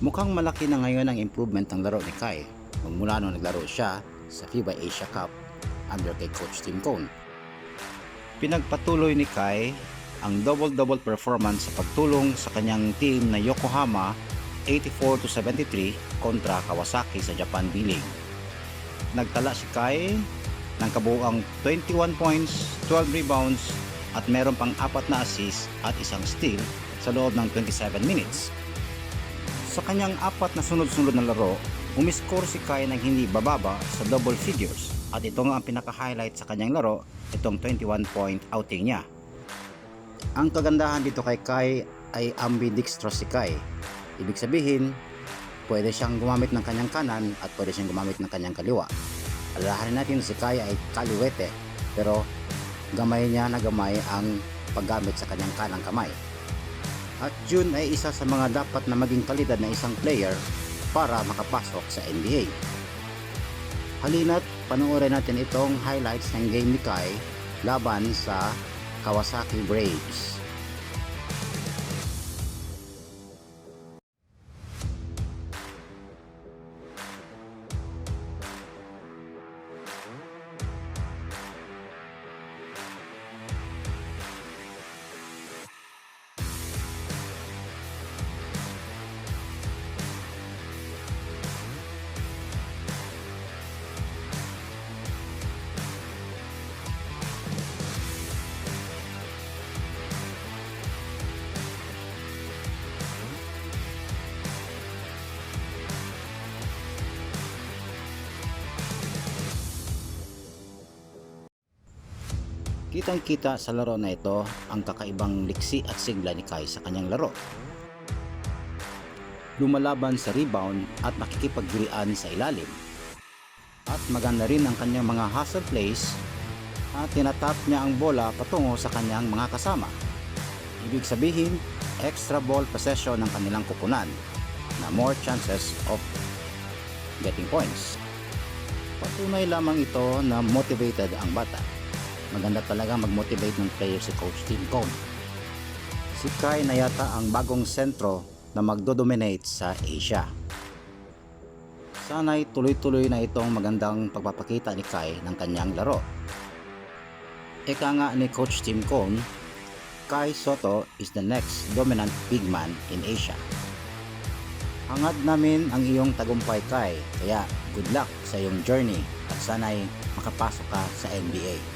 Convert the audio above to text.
Mukhang malaki na ngayon ang improvement ng laro ni Kai magmula nung naglaro siya sa FIBA Asia Cup under kay Coach Tim Cone. Pinagpatuloy ni Kai ang double-double performance sa pagtulong sa kanyang team na Yokohama 84-73 kontra Kawasaki sa Japan B-League. Nagtala si Kai ng kabuuang 21 points, 12 rebounds at meron pang 4 na assist at isang steal sa loob ng 27 minutes. Sa kanyang 4 na sunod-sunod na laro, umiscore si Kai ng hindi bababa sa double figures at ito nga ang pinaka-highlight sa kanyang laro, itong 21-point outing niya. Ang kagandahan dito kay Kai ay ambidextrous si Kai. Ibig sabihin, pwede siyang gumamit ng kanyang kanan at pwede siyang gumamit ng kanyang kaliwa. Alalahanin natin si Kai ay kaliwete, pero gamay niya na gamay ang paggamit sa kanyang kanang kamay. At yun ay isa sa mga dapat na maging kalidad na isang player para makapasok sa NBA. Halina't panoorin natin itong highlights ng game ni Kai laban sa Kawasaki Braves. Kitang-kita sa laro na ito ang kakaibang liksi at sigla ni Kai sa kanyang laro. Lumalaban sa rebound at nakikipaggirian sa ilalim. At maganda rin ang kanyang mga hustle plays at tinatap niya ang bola patungo sa kanyang mga kasama. Ibig sabihin, extra ball possession ng kanilang kupunan na more chances of getting points. Patunay lamang ito na motivated ang bata. Maganda talaga mag-motivate ng player si Coach Tim Cone. Si Kai na yata ang bagong sentro na magdodominate sa Asia. Sana'y tuloy-tuloy na itong magandang pagpapakita ni Kai ng kanyang laro. Eka nga ni Coach Tim Cone, Kai Sotto is the next dominant big man in Asia. Hangad namin ang iyong tagumpay, Kai, kaya good luck sa iyong journey at sana'y makapasok ka sa NBA.